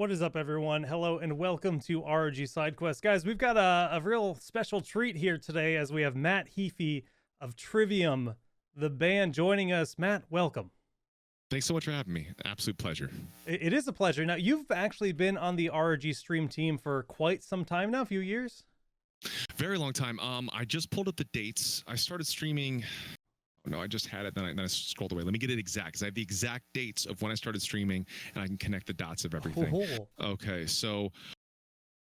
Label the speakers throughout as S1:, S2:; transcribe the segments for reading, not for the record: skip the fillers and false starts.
S1: What is up, everyone? Hello and welcome to ROG Sidequest. Guys, we've got a real special treat here today as we have Matt Heafy of Trivium, the band, joining us. Matt, welcome.
S2: Thanks so much for having me. Absolute pleasure.
S1: It is a pleasure. Now, you've actually been on the ROG stream team for quite some time now, a few years?
S2: Very long time. I just pulled up the dates. I started streaming. Oh, no, I just had it. Then I scrolled away. Let me get it exact because I have the exact dates of when I started streaming and I can connect the dots of everything.
S1: Oh.
S2: Okay, so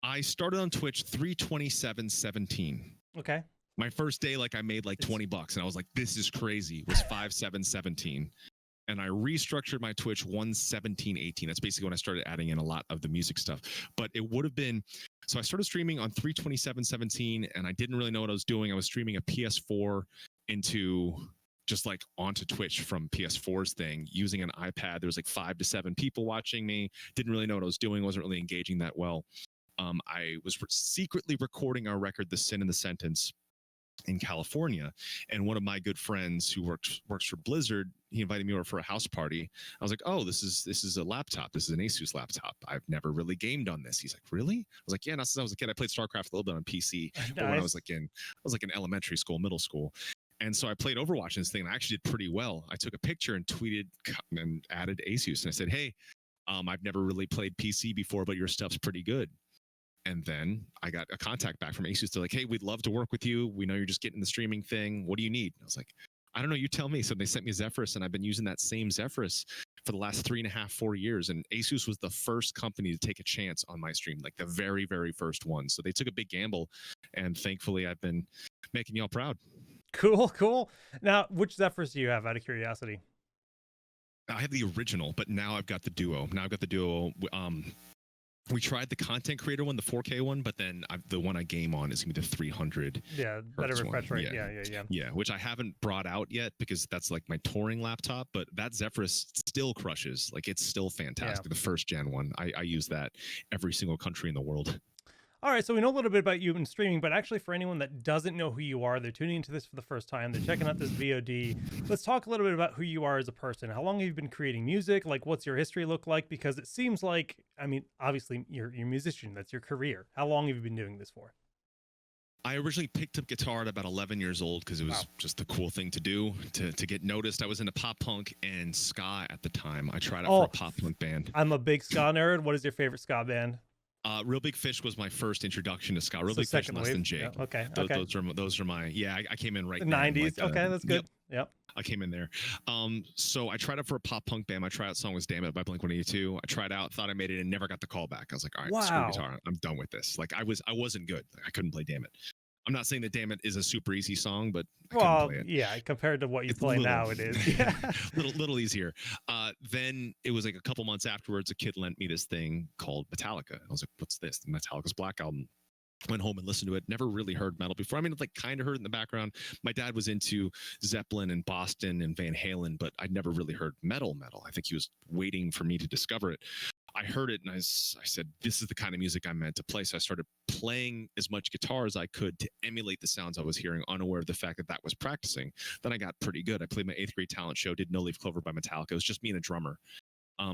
S2: I started on Twitch 3/27/17.
S1: Okay.
S2: My first day, I made like $20 and I was like, this is crazy. It was 5/7/17. And I restructured my Twitch 1/17/18. That's basically when I started adding in a lot of the music stuff. But it would have been, so I started streaming on 3/27/17 and I didn't really know what I was doing. I was streaming a PS4 onto Twitch from PS4's thing using an iPad. There was like 5 to 7 people watching me. Didn't really know what I was doing. Wasn't really engaging that well. I was secretly recording our record, The Sin and the Sentence, in California, and one of my good friends who works for Blizzard, he invited me over for a house party. I was like, oh, this is a laptop. This is an Asus laptop. I've never really gamed on this. He's like, really? I was like, yeah, not since I was a kid. I played StarCraft a little bit on PC,
S1: Nice.
S2: but when I was in elementary school, middle school. And so I played Overwatch in this thing, and I actually did pretty well. I took a picture and tweeted and added Asus, and I said, hey, I've never really played PC before, but your stuff's pretty good. And then I got a contact back from Asus. They're like, hey, we'd love to work with you. We know you're just getting the streaming thing. What do you need? I was like, I don't know. You tell me. So they sent me Zephyrus, and I've been using that same Zephyrus for the last 3.5, 4 years. And Asus was the first company to take a chance on my stream, like the very, very first one. So they took a big gamble, and thankfully I've been making y'all proud.
S1: Cool. Now, which Zephyrus do you have, out of curiosity?
S2: I have the original, but now I've got the Duo. We tried the content creator one, the 4K one, but then the one I game on is going to be the 300.
S1: Yeah, better refresh rate. Yeah,
S2: which I haven't brought out yet because that's like my touring laptop, but that Zephyrus still crushes. Like, it's still fantastic. Yeah. The first gen one, I use that every single country in the world.
S1: All right, so we know a little bit about you in streaming, but actually for anyone that doesn't know who you are, they're tuning into this for the first time, they're checking out this VOD. Let's talk a little bit about who you are as a person. How long have you been creating music? Like, what's your history look like? Because it seems like, I mean, obviously you're a musician. That's your career. How long have you been doing this for?
S2: I originally picked up guitar at about 11 years old because it was just the cool thing to do, to get noticed. I was into pop punk and ska at the time. I tried out for a pop punk band.
S1: I'm a big ska nerd. What is your favorite ska band?
S2: Real Big Fish was my first introduction to ska. Real Big Fish, Less Than Jake.
S1: Yeah, okay.
S2: Those are my. Yeah, I came in right.
S1: The 90s. Okay, that's good. Yep.
S2: I came in there. So I tried out for a pop punk band. My tryout song was "Damn It" by Blink-182. I tried out, thought I made it, and never got the call back. I was like, all right, screw guitar. I'm done with this. Like, I wasn't good. I couldn't play "Damn It." I'm not saying that "Damn It" is a super easy song, but I couldn't play it.
S1: Yeah, compared to what you play now, it is. Yeah.
S2: little easier. Then it was like a couple months afterwards, a kid lent me this thing called Metallica. I was like, what's this? Metallica's Black Album. Went home and listened to it. Never really heard metal before. I mean, like, kind of heard it in the background. My dad was into Zeppelin and Boston and Van Halen, but I'd never really heard metal. I think he was waiting for me to discover it. I heard it and I said, this is the kind of music I'm meant to play. So I started playing as much guitar as I could to emulate the sounds I was hearing, unaware of the fact that was practicing. Then I got pretty good. I played my 8th grade talent show, did No Leaf Clover by Metallica. It was just me and a drummer.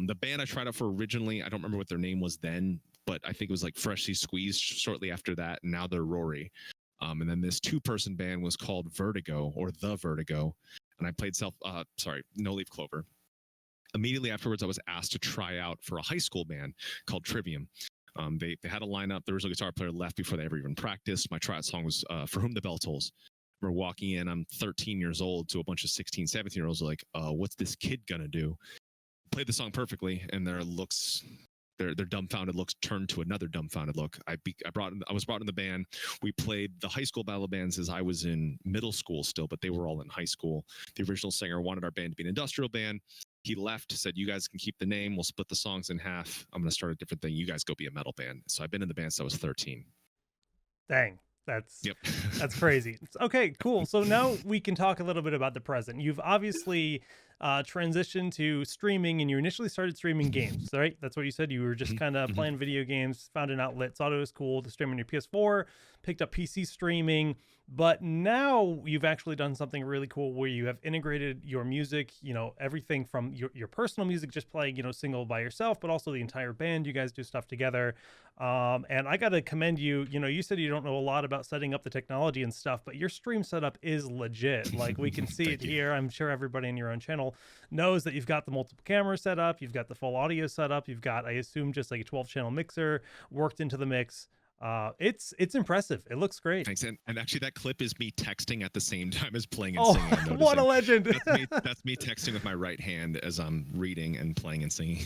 S2: The band I tried out for originally, I don't remember what their name was then, but I think it was like Freshly Squeezed shortly after that. And now they're Rory. And then this 2-person band was called Vertigo, or The Vertigo. And I played No Leaf Clover. Immediately afterwards, I was asked to try out for a high school band called Trivium. They had a lineup. There was a guitar player left before they ever even practiced. My tryout song was For Whom the Bell Tolls. We're walking in. I'm 13 years old to a bunch of 16, 17-year-olds like, what's this kid gonna do? Played the song perfectly, and their dumbfounded looks turned to another dumbfounded look. I was brought in the band. We played the high school battle bands as I was in middle school still, but they were all in high school. The original singer wanted our band to be an industrial band. He left, said, you guys can keep the name. We'll split the songs in half. I'm going to start a different thing. You guys go be a metal band. So I've been in the band since I was 13.
S1: Dang. That's crazy. Okay, cool. So now we can talk a little bit about the present. You've obviously transition to streaming, and you initially started streaming games, right? That's what you said. You were just kind of playing video games, found an outlet, thought it was cool to stream on your PS4, picked up PC streaming. But now you've actually done something really cool where you have integrated your music, everything from your personal music, just playing, single by yourself, but also the entire band. You guys do stuff together. And I got to commend you. You said you don't know a lot about setting up the technology and stuff, but your stream setup is legit. Like, we can see it here. I'm sure everybody in your own channel knows that you've got the multiple cameras set up. You've got the full audio set up. You've got, I assume, just like a 12-channel mixer worked into the mix. It's impressive. It looks great.
S2: Thanks. And actually, that clip is me texting at the same time as playing and
S1: Oh,
S2: singing.
S1: what a legend.
S2: That's me texting with my right hand as I'm reading and playing and singing.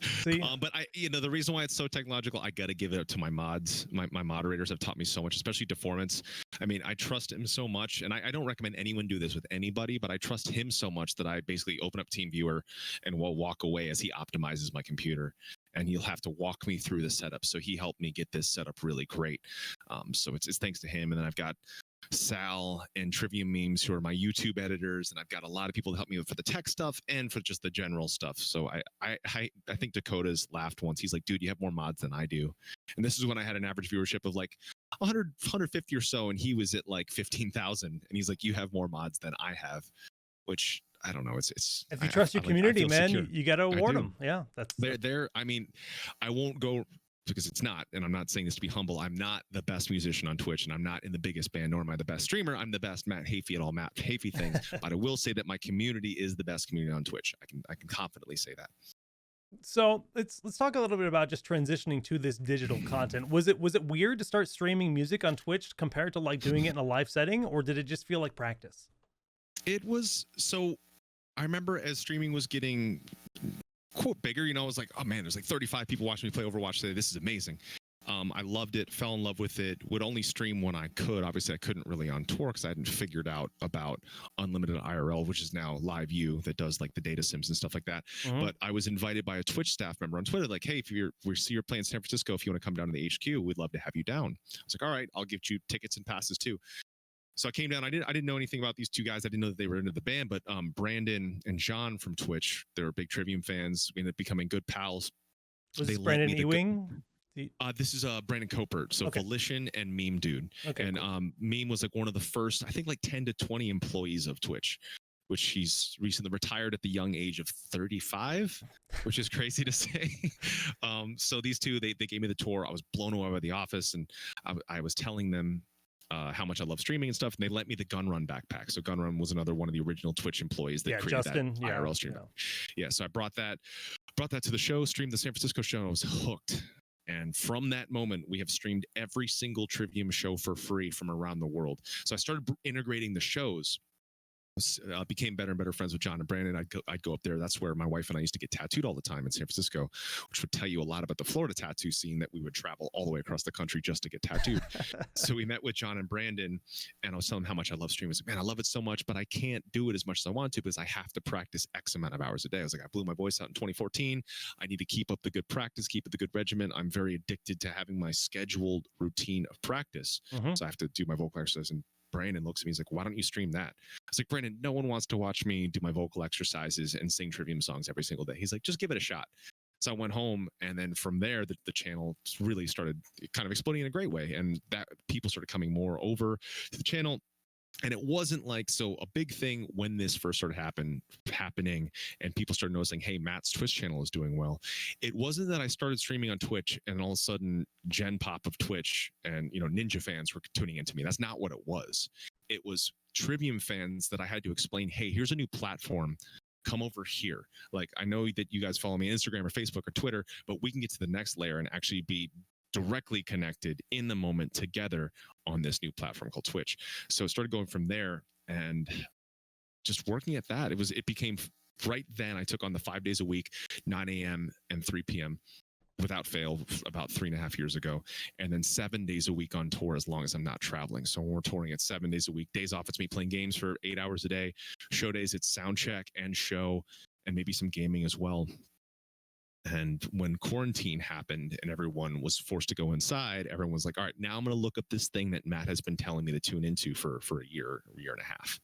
S1: See?
S2: But the reason why it's so technological, I got to give it up to my mods. My moderators have taught me so much, especially Deformance. I mean, I trust him so much, and I don't recommend anyone do this with anybody, but I trust him so much that I basically open up TeamViewer and will walk away as he optimizes my computer. And he'll have to walk me through the setup. So he helped me get this set up really great. So it's thanks to him. And then I've got Sal and Trivium Memes, who are my YouTube editors, and I've got a lot of people to help me for the tech stuff and for just the general stuff. So I think Dakota's laughed once. He's like, dude, you have more mods than I do. And this is when I had an average viewership of like 150 or so, and he was at like 15,000. And he's like, you have more mods than I have, which I don't know. It's
S1: if you trust your community, man,
S2: secure.
S1: you got to award them. Yeah, that's
S2: they're. I mean, I won't go because it's not, and I'm not saying this to be humble. I'm not the best musician on Twitch, and I'm not in the biggest band, nor am I the best streamer. I'm the best Matt Heafy at all Matt Heafy things. But I will say that my community is the best community on Twitch. I can confidently say that.
S1: So let's talk a little bit about just transitioning to this digital content. Was it weird to start streaming music on Twitch compared to like doing it in a live setting, or did it just feel like practice?
S2: It was so. I remember as streaming was getting quote bigger, I was like, oh man, there's like 35 people watching me play Overwatch today. This is amazing. I loved it, fell in love with it, would only stream when I could. Obviously, I couldn't really on tour because I hadn't figured out about unlimited IRL, which is now Live U that does like the data sims and stuff like that. But I was invited by a Twitch staff member on Twitter, like, hey, if we see you're playing San Francisco, if you want to come down to the HQ, we'd love to have you down. I was like, all right, I'll give you tickets and passes too. So I came down. I didn't know anything about these two guys. I didn't know that they were into the band, but Brandon and John from Twitch, they were big Trivium fans. We ended up becoming good pals.
S1: Was this Brandon Ewing?
S2: This is Brandon Copert, so okay. Volition and Meme Dude. Okay, and cool. Meme was like one of the first, I think like 10 to 20 employees of Twitch, which he's recently retired at the young age of 35, which is crazy to say. So these two, they gave me the tour. I was blown away by the office, and I was telling them how much I love streaming and stuff, and they lent me the Gunrun backpack. So Gunrun was another one of the original Twitch employees that created Justin, that IRL stream. Yeah, so I brought that to the show, streamed the San Francisco show, and I was hooked. And from that moment, we have streamed every single Trivium show for free from around the world. So I started integrating the shows. Became better and better friends with John and Brandon. I'd go up there. That's where my wife and I used to get tattooed all the time in San Francisco, which would tell you a lot about the Florida tattoo scene, that we would travel all the way across the country just to get tattooed. So we met with John and Brandon, and I was telling them how much I love streaming. I was like, man, I love it so much, but I can't do it as much as I want to because I have to practice X amount of hours a day. I was like, I blew my voice out in 2014. I need to keep up the good practice, keep up the good regimen. I'm very addicted to having my scheduled routine of practice. So I have to do my vocal exercise, and Brandon looks at me, he's like, why don't you stream that? I was like, Brandon, no one wants to watch me do my vocal exercises and sing Trivium songs every single day. He's like, just give it a shot. So I went home, and then from there, the channel really started kind of exploding in a great way, and that people started coming more over to the channel. And it wasn't like, so a big thing when this first started happening and people started noticing, hey, Matt's Twitch channel is doing well. It wasn't that I started streaming on Twitch and all of a sudden Gen Pop of Twitch and, Ninja fans were tuning into me. That's not what it was. It was Trivium fans that I had to explain, hey, here's a new platform. Come over here. Like, I know that you guys follow me on Instagram or Facebook or Twitter, but we can get to the next layer and actually be directly connected in the moment together on this new platform called Twitch. So it started going from there, and just working at that, it became right then I took on the 5 days a week, 9 a.m. and 3 p.m. without fail about 3.5 years ago. And then 7 days a week on tour as long as I'm not traveling. So when we're touring, it's 7 days a week. Days off, it's me playing games for 8 hours a day. Show days, it's sound check and show and maybe some gaming as well. And when quarantine happened and everyone was forced to go inside, everyone was like, all right, now I'm going to look up this thing that Matt has been telling me to tune into for a year and a half.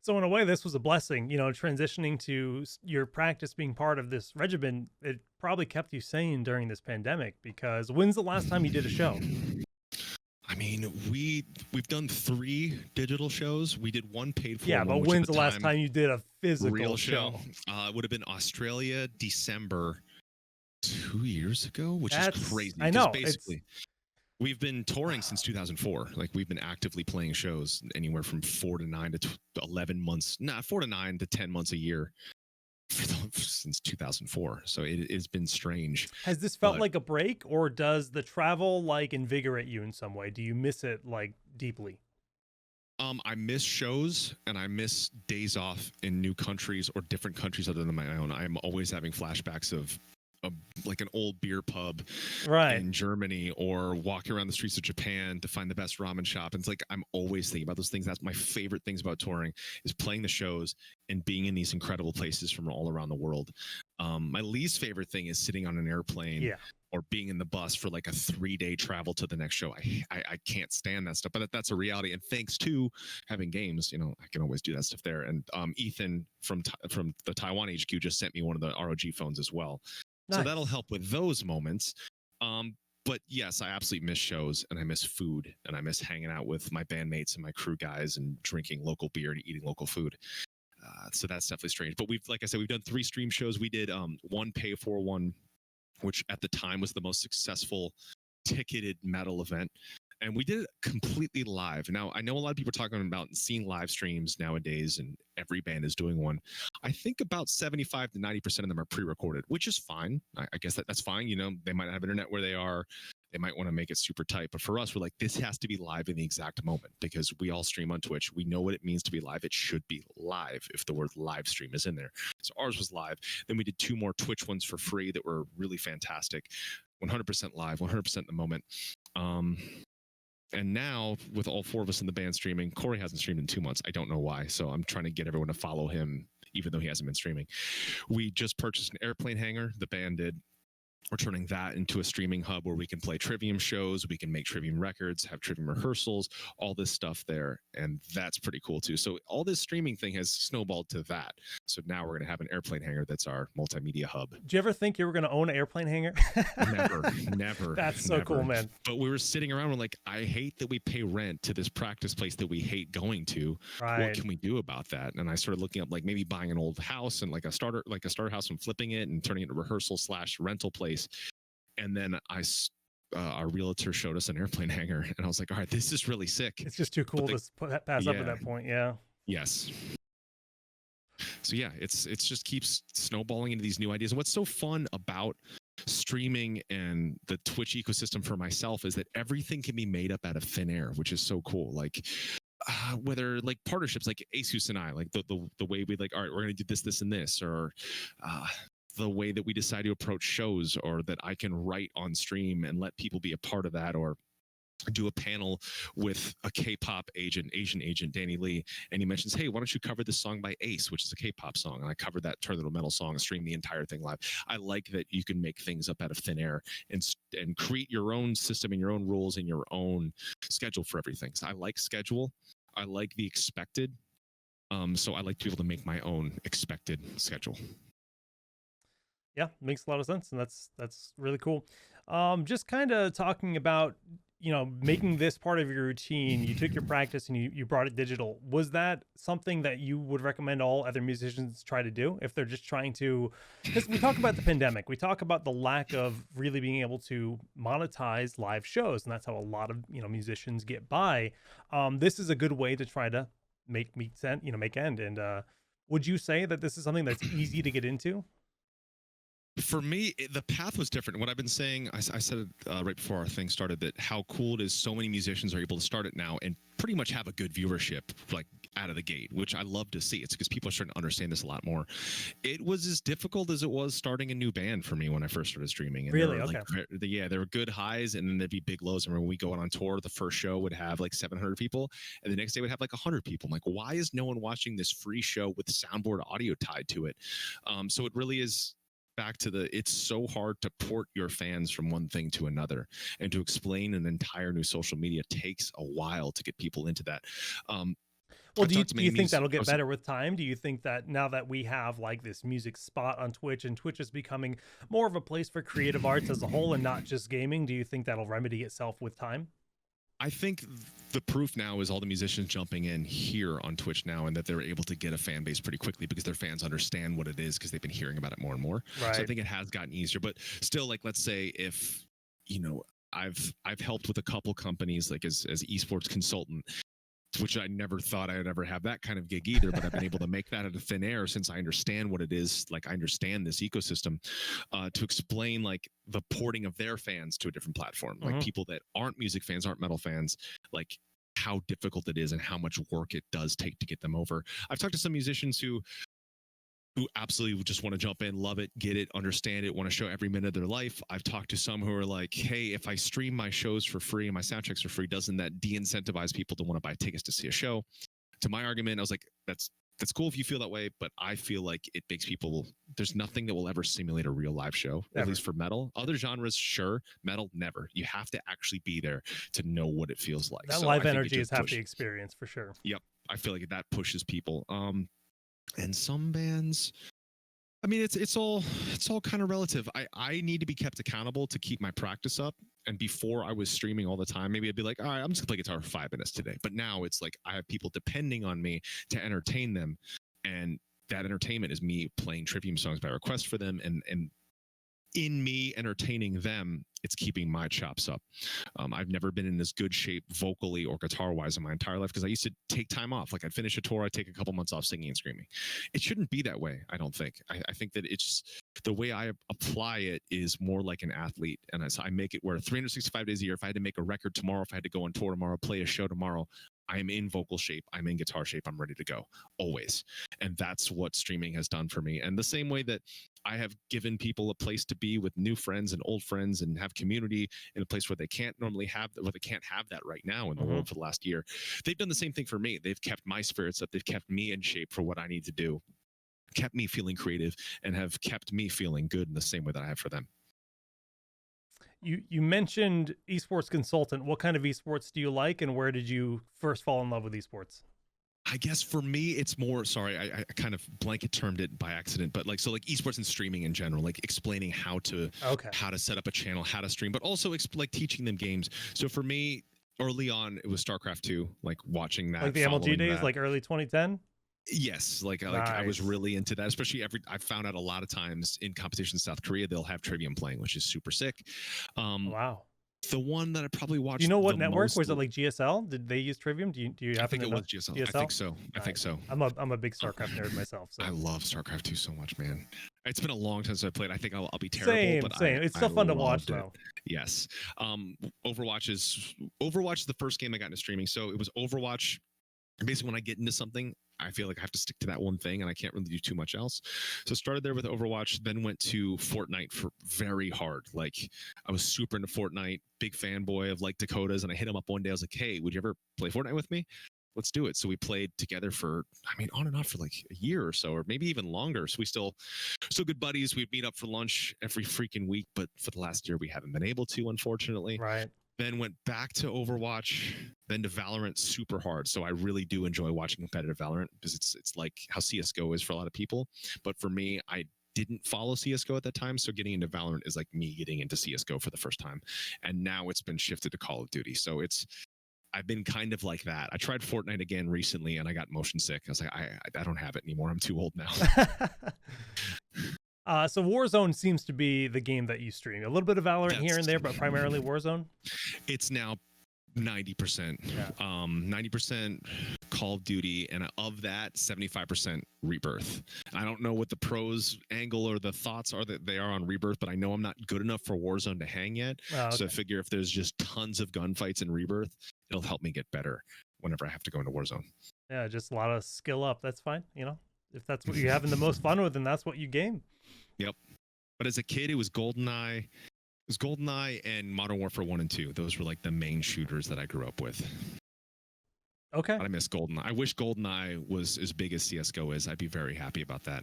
S1: So in a way, this was a blessing, transitioning to your practice being part of this regimen. It probably kept you sane during this pandemic, because when's the last time you did a show?
S2: I mean, we've done 3 digital shows. We did one paid for
S1: Yeah,
S2: one,
S1: but
S2: which at
S1: when's
S2: the
S1: the last
S2: time,
S1: time you did a physical
S2: real
S1: show?
S2: it would have been Australia, December 2 years ago, which is
S1: That's
S2: crazy.
S1: I
S2: Because
S1: know it's
S2: basically, we've been touring since 2004. Like, we've been actively playing shows anywhere from 4 to 9 to 11 months, 4 to 9 to 10 months a year since 2004. So it's been strange.
S1: has this felt
S2: But
S1: like a break, or does the travel like invigorate you in some way? Do you miss it like deeply?
S2: I miss shows and I miss days off in new countries or different countries other than my own. I'm always having flashbacks of like an old beer pub
S1: Right.
S2: in Germany, or walking around the streets of Japan to find the best ramen shop. And it's like, I'm always thinking about those things. That's my favorite things about touring, is playing the shows and being in these incredible places from all around the world. My least favorite thing is sitting on an airplane,
S1: Yeah.
S2: or being in the bus for like a 3-day travel to the next show. I can't stand that stuff, but that's a reality. And thanks to having games, I can always do that stuff there. And Ethan from the Taiwan HQ just sent me one of the ROG phones as well. So that'll
S1: Nice.
S2: help with those moments. But yes, I absolutely miss shows, and I miss food, and I miss hanging out with my bandmates and my crew guys and drinking local beer and eating local food. So that's definitely strange. But like I said, we've done 3 stream shows. We did one pay for one, which at the time was the most successful ticketed metal event. And we did it completely live. Now, I know a lot of people are talking about seeing live streams nowadays, and every band is doing one. I think about 75 to 90% of them are pre-recorded, which is fine. I guess that's fine. They might have internet where they are. They might want to make it super tight. But for us, we're like, this has to be live in the exact moment, because we all stream on Twitch. We know what it means to be live. It should be live if the word live stream is in there. So ours was live. Then we did 2 more Twitch ones for free that were really fantastic. 100% live, 100% in the moment. And now, with all 4 of us in the band streaming, Corey hasn't streamed in 2 months. I don't know why. So I'm trying to get everyone to follow him, even though he hasn't been streaming. We just purchased an airplane hangar. The band did. We're turning that into a streaming hub where we can play Trivium shows, we can make Trivium records, have Trivium rehearsals, all this stuff there. And that's pretty cool too. So all this streaming thing has snowballed to that. So now we're going to have an airplane hangar that's our multimedia hub.
S1: Did you ever think you were going to own an airplane hangar?
S2: Never.
S1: That's so cool, man.
S2: But we were sitting around, we're like, I hate that we pay rent to this practice place that we hate going to.
S1: Right.
S2: What can we do about that? And I started looking up, like, maybe buying an old house and like a starter house and flipping it and turning it into a rehearsal/rental place. And then our realtor showed us an airplane hangar, and I was like, all right, this is really sick.
S1: It's just too cool to pass up at that point. Yeah.
S2: Yes. So yeah, it's just keeps snowballing into these new ideas. And what's so fun about streaming and the Twitch ecosystem for myself is that everything can be made up out of thin air, which is so cool. Like, whether like partnerships like Asus and I, like the way we like, all right, we're going to do this, and this, or the way that we decide to approach shows, or that I can write on stream and let people be a part of that, or do a panel with a K-pop Asian agent, Danny Lee, and he mentions, hey, why don't you cover this song by Ace, which is a K-pop song, and I covered that Turn Little Metal song and stream the entire thing live. I like that you can make things up out of thin air and create your own system and your own rules and your own schedule for everything. So I like schedule. I like the expected. So I like to be able to make my own expected schedule.
S1: Yeah, makes a lot of sense, and that's really cool. Just kind of talking about, making this part of your routine. You took your practice and you brought it digital. Was that something that you would recommend all other musicians try to do if they're just trying to? Because we talk about the pandemic, we talk about the lack of really being able to monetize live shows, and that's how a lot of musicians get by. This is a good way to try to make end. And would you say that this is something that's easy to get into?
S2: For me, the path was different. What I've been saying, I said it right before our thing started, that how cool it is so many musicians are able to start it now and pretty much have a good viewership, like, out of the gate, which I love to see. It's because people are starting to understand this a lot more. It was as difficult as it was starting a new band for me when I first started streaming. And
S1: really?
S2: Okay.
S1: Like,
S2: there were good highs, and then there'd be big lows. I remember when we go on tour, the first show would have like 700 people, and the next day would have like 100 people. I'm like, why is no one watching this free show with soundboard audio tied to it? So it really is back to it's so hard to port your fans from one thing to another, and to explain an entire new social media takes a while to get people into that.
S1: Well,
S2: I've
S1: do you
S2: talked to
S1: do
S2: many
S1: you think that'll get
S2: music.
S1: better with time? Do you think that now that we have like this music spot on Twitch and Twitch is becoming more of a place for creative arts as a whole and not just gaming, do you think that'll remedy itself with time?
S2: I think the proof now is all the musicians jumping in here on Twitch now, and that they're able to get a fan base pretty quickly because their fans understand what it is because they've been hearing about it more and more.
S1: Right.
S2: So I think it has gotten easier. But still, like, let's say if I've helped with a couple companies like as esports consultant, which I never thought I would ever have that kind of gig either, but I've been able to make that out of thin air since I understand what it is. Like I understand this ecosystem to explain like the porting of their fans to a different platform, like people that aren't music fans, aren't metal fans, like how difficult it is and how much work it does take to get them over. I've talked to some musicians who absolutely just want to jump in, love it, get it, understand it, want to show every minute of their life. I've talked to some who are like, hey, if I stream my shows for free and my sound checks for free, doesn't that de-incentivize people to want to buy tickets to see a show? To my argument, I was like, that's cool if you feel that way, but I feel like it makes people, there's nothing that will ever simulate a real live show, at least for metal. Other genres, sure. Metal, never. You have to actually be there to know what it feels like.
S1: That live energy is half the experience for sure.
S2: Yep. I feel like that pushes people. And some bands, I mean, it's all kind of relative. I need to be kept accountable to keep my practice up. And before I was streaming all the time, maybe I'd be like, all right, I'm just gonna play guitar for 5 minutes today. But now it's like I have people depending on me to entertain them, and that entertainment is me playing Trivium songs by request for them, and in me entertaining them, it's keeping my chops up. I've never been in as good shape vocally or guitar wise in my entire life because I used to take time off. Like I'd finish a tour, I'd take a couple months off singing and screaming. It shouldn't be that way, I don't think. I think that it's the way I apply it is more like an athlete. And I make it where 365 days a year, if I had to make a record tomorrow, if I had to go on tour tomorrow, play a show tomorrow, I am in vocal shape, I'm in guitar shape, I'm ready to go, always. And that's what streaming has done for me. And the same way that I have given people a place to be with new friends and old friends and have community in a place where they can't normally have, where they can't have that right now in the world for the last year. They've done the same thing for me. They've kept my spirits up. They've kept me in shape for what I need to do, kept me feeling creative, and have kept me feeling good in the same way that I have for them.
S1: You mentioned esports consultant. What kind of esports do you like, and where did you first fall in love with esports?
S2: I guess for me, it's more, sorry, I kind of blanket termed it by accident, but like, so like esports and streaming in general, like explaining how to set up a channel, how to stream, but also like teaching them games. So for me, early on, it was StarCraft 2, like watching that.
S1: Like the MLG days, like early 2010?
S2: Yes, like I was really into that, especially I found out a lot of times in competition in South Korea, they'll have Trivium playing, which is super sick.
S1: Wow.
S2: The one that I probably watched.
S1: Do you know what network? Was it like GSL? Did they use Trivium? Do you happen to know?
S2: I think it was GSL. I think so. I think so.
S1: I'm a big StarCraft nerd myself. So.
S2: I love StarCraft 2 so much, man. It's been a long time since I played. I think I'll be terrible.
S1: Same. It's still fun to watch though.
S2: Yes. Overwatch is the first game I got into streaming. So it was Overwatch. Basically, when I get into something, I feel like I have to stick to that one thing and I can't really do too much else. So started there with Overwatch, then went to Fortnite for very hard. Like I was super into Fortnite, big fanboy of like Dakotas. And I hit him up one day. I was like, hey, would you ever play Fortnite with me? Let's do it. So we played together for, on and off for like a year or so, or maybe even longer. So we still good buddies. We'd meet up for lunch every freaking week. But for the last year, we haven't been able to, unfortunately.
S1: Right.
S2: Then went back to Overwatch, then to Valorant super hard. So I really do enjoy watching competitive Valorant because it's like how CSGO is for a lot of people. But for me, I didn't follow CSGO at that time. So getting into Valorant is like me getting into CSGO for the first time. And now it's been shifted to Call of Duty. So I've been kind of like that. I tried Fortnite again recently and I got motion sick. I was like, I don't have it anymore. I'm too old now.
S1: So Warzone seems to be the game that you stream. A little bit of Valorant here and there, but primarily Warzone.
S2: It's now 90%. 90% Call of Duty, and of that, 75% Rebirth. I don't know what the pros angle or the thoughts are that they are on Rebirth, but I know I'm not good enough for Warzone to hang yet. So I figure if there's just tons of gunfights in Rebirth, it'll help me get better whenever I have to go into Warzone.
S1: Yeah, just a lot of skill up. That's fine. If that's what you're having the most fun with, then that's what you game.
S2: Yep. But as a kid, it was GoldenEye. It was GoldenEye and Modern Warfare 1 and 2. Those were like the main shooters that I grew up with.
S1: Okay.
S2: But I miss GoldenEye. I wish GoldenEye was as big as CSGO is. I'd be very happy about that.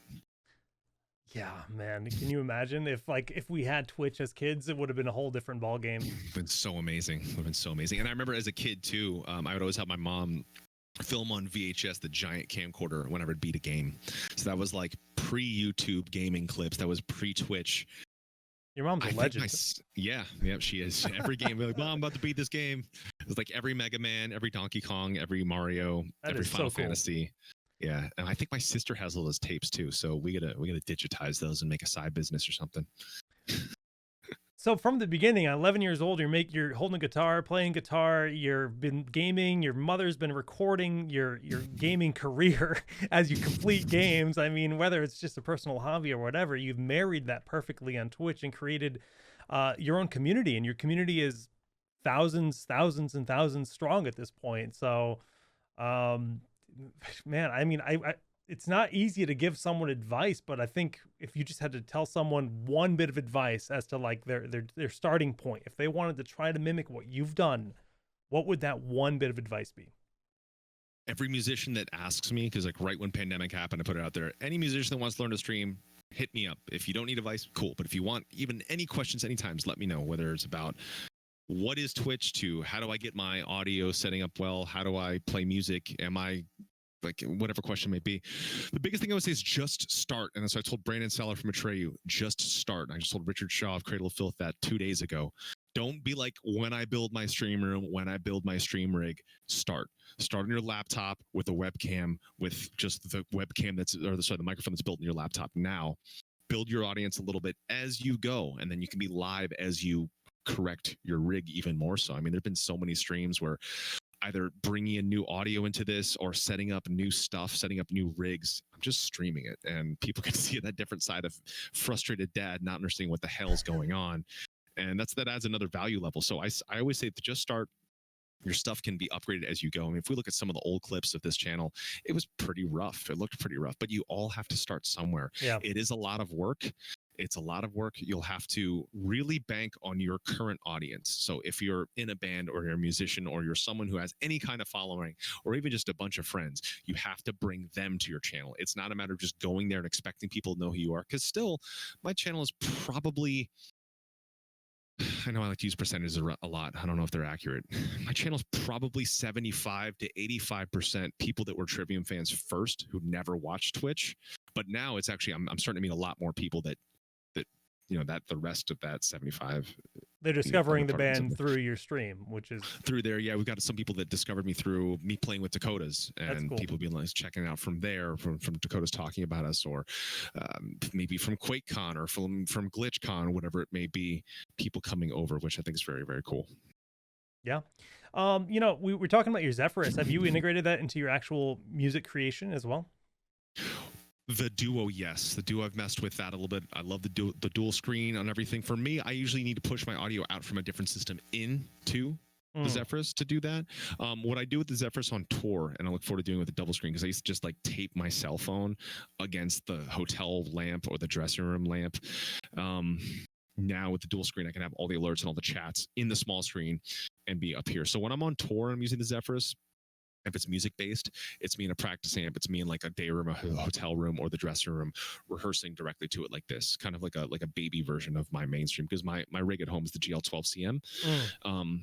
S1: Yeah, man. Can you imagine if we had Twitch as kids, it would have been a whole different ball game.
S2: It would have been so amazing. And I remember as a kid too, I would always have my mom film on VHS, the giant camcorder, whenever it beat a game. So that was like pre-YouTube gaming clips. That was pre-Twitch.
S1: Your mom's a legend.
S2: Yeah, she is. Every game, like, Mom, I'm about to beat this game. It's like every Mega Man, every Donkey Kong, every Mario, every Final Fantasy. Yeah, and I think my sister has all those tapes too. So we gotta digitize those and make a side business or something.
S1: So from the beginning, at 11 years old, you're holding a guitar, playing guitar. You've been gaming. Your mother's been recording your gaming career as you complete games. I mean, whether it's just a personal hobby or whatever, you've married that perfectly on Twitch and created your own community. And your community is thousands and thousands strong at this point. So, man, I mean, I it's not easy to give someone advice, but I think if you just had to tell someone one bit of advice as to like their starting point, if they wanted to try to mimic what you've done, what would that one bit of advice be?
S2: Every musician that asks me, because like right when pandemic happened, I put it out there, any musician that wants to learn to stream, hit me up. If you don't need advice, cool. But if you want even any questions anytime, just let me know, whether it's about what is Twitch to how do I get my audio setting up well? How do I play music? Am I like whatever question may be. The biggest thing I would say is just start. And so I told Brandon Saller from Atreyu, just start. I just told Richard Shaw of Cradle of Filth that 2 days ago. Don't be like, when I build my stream room, when I build my stream rig, start on your laptop with a webcam, with just the webcam the microphone that's built in your laptop. Now build your audience a little bit as you go, and then you can be live as you correct your rig even more so. I mean, there've been so many streams where either bringing in new audio into this or setting up new stuff, setting up new rigs. I'm just streaming it, and people can see that different side of frustrated dad not understanding what the hell's going on. And that adds another value level. So I always say to just start. Your stuff can be upgraded as you go. I mean, if we look at some of the old clips of this channel, it was pretty rough. It looked pretty rough, but you all have to start somewhere.
S1: Yeah.
S2: It is a lot of work. It's a lot of work. You'll have to really bank on your current audience. So if you're in a band or you're a musician or you're someone who has any kind of following or even just a bunch of friends, you have to bring them to your channel. It's not a matter of just going there and expecting people to know who you are. Because still, my channel is probably, I know I like to use percentages a lot. I don't know if they're accurate. My channel is probably 75 to 85% people that were Trivium fans first who never watched Twitch. But now it's actually, I'm starting to meet a lot more people that that the rest of that 75,
S1: they're discovering the band through your stream, which is
S2: through there. Yeah, we've got some people that discovered me through me playing with Dakotas, and
S1: cool.
S2: People being like checking it out from there, from Dakotas talking about us, or maybe from QuakeCon or from GlitchCon, whatever it may be. People coming over, which I think is very, very cool.
S1: Yeah. We were talking about your Zephyrus. Have you integrated that into your actual music creation as well?
S2: The Duo, yes. The Duo, I've messed with that a little bit. I love the dual screen on everything. For me, I usually need to push my audio out from a different system into the Zephyrus to do that. What I do with the Zephyrus on tour, and I look forward to doing with the double screen, because I used to just like tape my cell phone against the hotel lamp or the dressing room lamp. Now with the dual screen, I can have all the alerts and all the chats in the small screen and be up here. So when I'm on tour, I'm using the Zephyrus. If it's music based, it's me in a practice amp. It's me in like a day room, a hotel room, or the dressing room, rehearsing directly to it like this, kind of like a baby version of my mainstream. Because my rig at home is the GL12CM.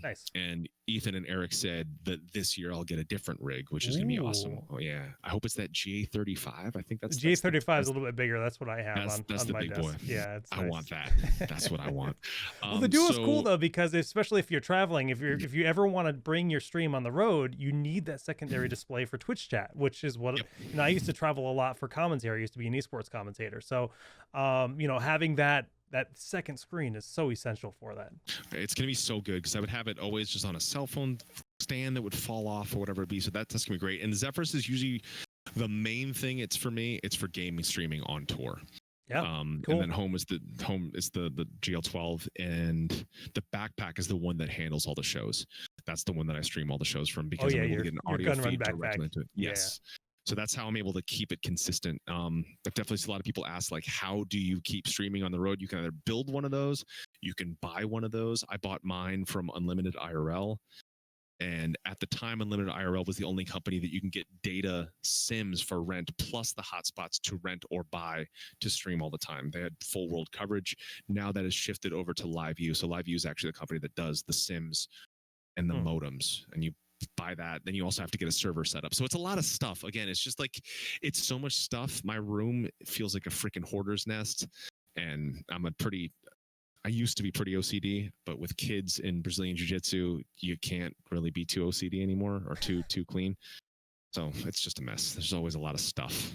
S1: Nice.
S2: And Ethan and Eric said that this year I'll get a different rig, which is gonna be awesome. Oh yeah, I hope it's that GA35. I think that's
S1: the GA35 is a little bit bigger. That's what I have
S2: that's
S1: on
S2: the
S1: my
S2: big
S1: desk.
S2: boy.
S1: Yeah,
S2: I want that. That's what I want.
S1: Well, the Duo is cool though, because especially if you're traveling, if you ever want to bring your stream on the road, you need that secondary display for Twitch chat, which is what I used to travel a lot for commentary. I used to be an esports commentator, so having that second screen is so essential for that.
S2: It's gonna be so good, because I would have it always just on a cell phone stand that would fall off or whatever it be. So that's gonna be great. And the Zephyrus is usually the main thing. It's for me. It's for gaming streaming on tour.
S1: Yeah.
S2: Cool. And then home is the GL12, and the backpack is the one that handles all the shows. That's the one that I stream all the shows from, because I'm able to get an audio feed directly into it. Yes. Yeah. So that's how I'm able to keep it consistent. I've definitely seen a lot of people ask, like, how do you keep streaming on the road? You can either build one of those, you can buy one of those. I bought mine from Unlimited IRL. And at the time, Unlimited IRL was the only company that you can get data SIMs for rent, plus the hotspots to rent or buy to stream all the time. They had full world coverage. Now that has shifted over to LiveU. So LiveU is actually the company that does the SIMs and the modems. And you buy that. Then you also have to get a server set up. So it's a lot of stuff. Again, it's just like, it's so much stuff. My room feels like a freaking hoarder's nest. And I used to be pretty OCD, but with kids in Brazilian Jiu-Jitsu, you can't really be too OCD anymore, or too clean. So it's just a mess. There's always a lot of stuff.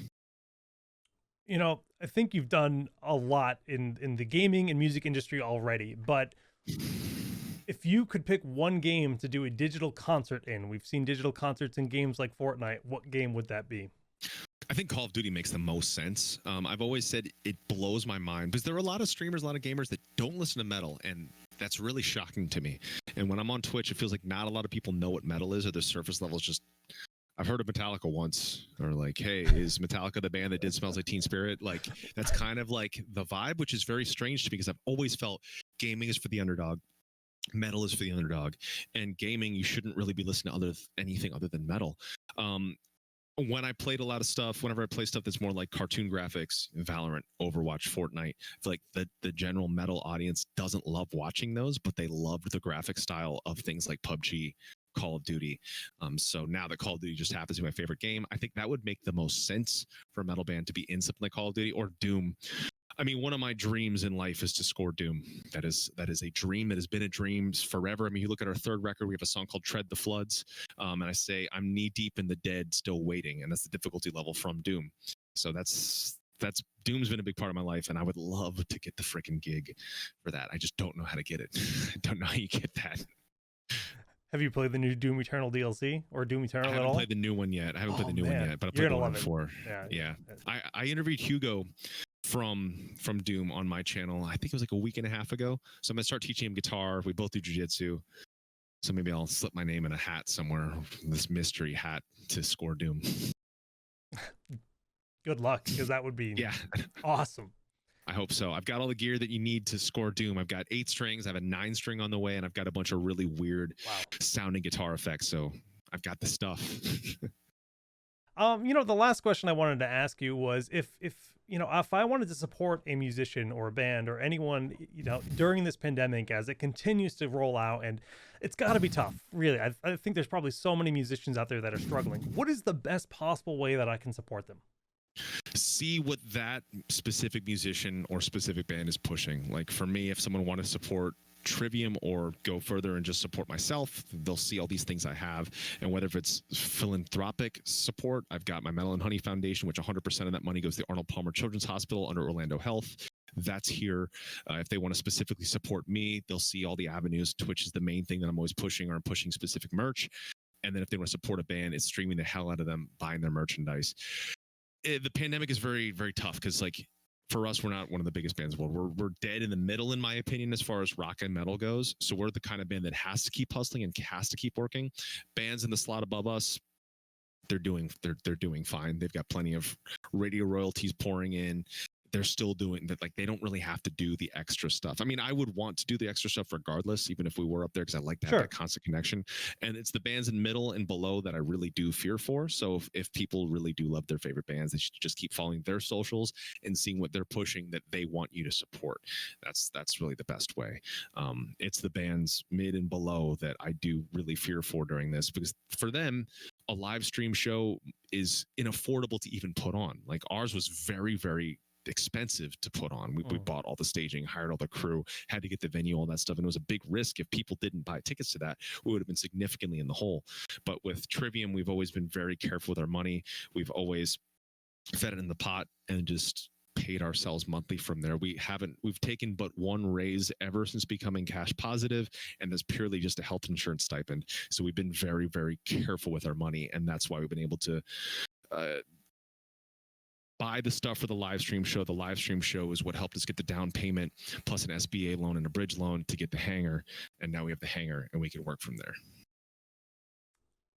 S1: You know, I think you've done a lot in the gaming and music industry already, but if you could pick one game to do a digital concert in, we've seen digital concerts in games like Fortnite, what game would that be?
S2: I think Call of Duty makes the most sense. I've always said it blows my mind because there are a lot of streamers, a lot of gamers that don't listen to metal, and that's really shocking to me. And when I'm on Twitch, it feels like not a lot of people know what metal is, or their surface level is just, I've heard of Metallica once, or like, hey, is Metallica the band that did Smells Like Teen Spirit? Like, that's kind of like the vibe, which is very strange to me because I've always felt gaming is for the underdog. Metal is for the underdog, and gaming, you shouldn't really be listening to anything other than metal. When I played a lot of stuff, whenever I play stuff that's more like cartoon graphics, Valorant, Overwatch, Fortnite, I feel like the general metal audience doesn't love watching those, but they loved the graphic style of things like PUBG, Call of Duty. So now that Call of Duty just happens to be my favorite game, I think that would make the most sense for a metal band to be in something like Call of Duty or Doom. I mean, one of my dreams in life is to score Doom. That is a dream that has been a dream forever. I mean, you look at our third record, we have a song called Tread the Floods. And I say, I'm knee deep in the dead, still waiting. And that's the difficulty level from Doom. So that's Doom's been a big part of my life. And I would love to get the freaking gig for that. I just don't know how to get it. I don't know how you get that.
S1: Have you played the new Doom Eternal DLC or Doom Eternal at all?
S2: I haven't played the new one yet. I haven't played the new one yet, but I played the one before. Yeah. I interviewed Hugo from Doom on my channel. I think it was like a week and a half ago. So I'm gonna start teaching him guitar. We both do jiu-jitsu. So maybe I'll slip my name in a hat somewhere, this mystery hat, to score Doom.
S1: Good luck, because that would be awesome.
S2: I hope so. I've got all the gear that you need to score Doom. I've got 8 strings, I have a 9 string on the way, and I've got a bunch of really weird sounding guitar effects. So I've got the stuff.
S1: You know, the last question I wanted to ask you was if I wanted to support a musician or a band or anyone, you know, during this pandemic as it continues to roll out, and it's got to be tough, really. I think there's probably so many musicians out there that are struggling. What is the best possible way that I can support them?
S2: See what that specific musician or specific band is pushing. Like for me, if someone wants to support Trivium or go further and just support myself, they'll see all these things I have. And whether if it's philanthropic support, I've got my Metal and Honey Foundation, which 100% of that money goes to the Arnold Palmer Children's Hospital under Orlando Health. That's here. If they want to specifically support me, they'll see all the avenues. Twitch is the main thing that I'm always pushing, or I'm pushing specific merch. And then if they want to support a band, it's streaming the hell out of them, buying their merchandise. The pandemic is very, very tough because, like, for us, we're not one of the biggest bands in the world. We're dead in the middle, in my opinion, as far as rock and metal goes. So we're the kind of band that has to keep hustling and has to keep working. Bands in the slot above us, they're doing fine. They've got plenty of radio royalties pouring in. They're still doing that. Like, they don't really have to do the extra stuff. I mean, I would want to do the extra stuff regardless, even if we were up there, because I like to have that constant connection. And it's the bands in middle and below that I really do fear for. So if people really do love their favorite bands, they should just keep following their socials and seeing what they're pushing that they want you to support. That's really the best way. It's the bands mid and below that I do really fear for during this, because for them, a live stream show is inaffordable to even put on. Like, ours was very, very expensive to put on. We bought all the staging, hired all the crew, had to get the venue, all that stuff. And it was a big risk. If people didn't buy tickets to that, we would have been significantly in the hole. But with Trivium, we've always been very careful with our money. We've always fed it in the pot and just paid ourselves monthly from there. We've taken but one raise ever since becoming cash positive, and that's purely just a health insurance stipend. So we've been very, very careful with our money, and that's why we've been able to buy the stuff for the live stream show. The live stream show is what helped us get the down payment, plus an SBA loan and a bridge loan to get the hangar. And now we have the hangar, and we can work from there.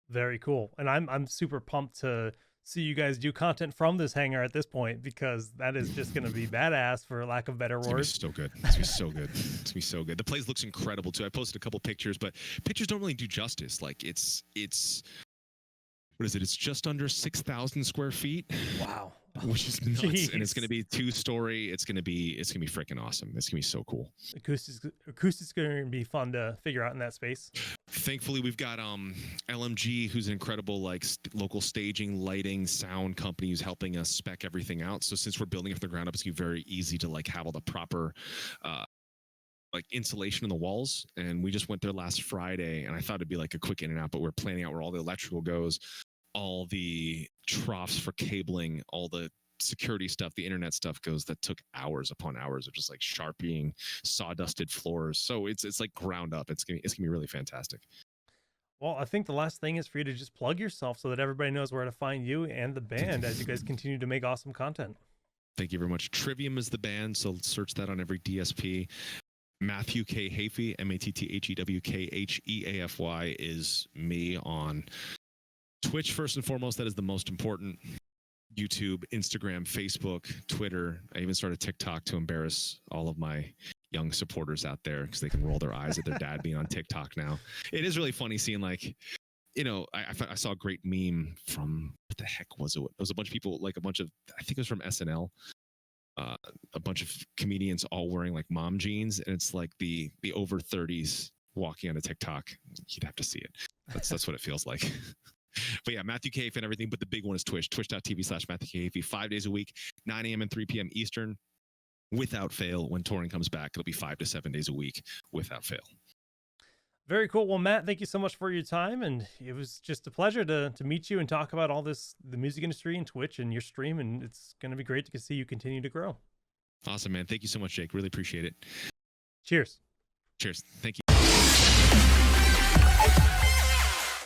S2: Very cool. And I'm super pumped to see you guys do content from this hangar at this point, because that is just going to be badass, for lack of better words. It's going to be so good. It's going to be so good. It's going to be so good. The place looks incredible too. I posted a couple pictures, but pictures don't really do justice. Like, it's what is it? It's just under 6,000 square feet. Wow. which is nuts.
S1: Jeez.
S2: And it's going to be 2-story. It's going to be freaking awesome. It's going to be so cool.
S1: Acoustics going to be fun to figure out in that space.
S2: Thankfully, we've got LMG, who's an incredible like local staging, lighting, sound company who's helping us spec everything out. So since we're building it from the ground up, it's going to be very easy to like have all the proper like insulation in the walls. And we just went there last Friday, and I thought it'd be like a quick in and out, but we're planning out where all the electrical goes, all the troughs for cabling, all the security stuff, the internet stuff goes. That took hours upon hours of just like sharpieing sawdusted floors. So it's like ground up. It's gonna be really fantastic.
S1: Well, I think the last thing is for you to just plug yourself so that everybody knows where to find you and the band as you guys continue to make awesome content.
S2: Thank you very much. Trivium is the band, so search that on every DSP. Matthew K. Heafy, MatthewKheafy, is me on Twitch, first and foremost. That is the most important. YouTube, Instagram, Facebook, Twitter. I even started TikTok to embarrass all of my young supporters out there because they can roll their eyes at their dad being on TikTok now. It is really funny seeing like, you know, I saw a great meme from, what the heck was it? It was a bunch of people, like a bunch of, I think it was from SNL. A bunch of comedians all wearing like mom jeans, and it's like the over 30s walking on a TikTok. You'd have to see it. That's what it feels like. But yeah, Matthew K. and everything. But the big one is Twitch, twitch.tv/Matthew K. 5 days a week, 9 a.m. and 3 p.m. Eastern, without fail. When touring comes back, it'll be 5 to 7 days a week without fail.
S1: Very cool. Well, Matt, thank you so much for your time. And it was just a pleasure to meet you and talk about all this, the music industry and Twitch and your stream. And it's going to be great to see you continue to grow.
S2: Awesome, man. Thank you so much, Jake. Really appreciate it.
S1: Cheers.
S2: Cheers. Thank you.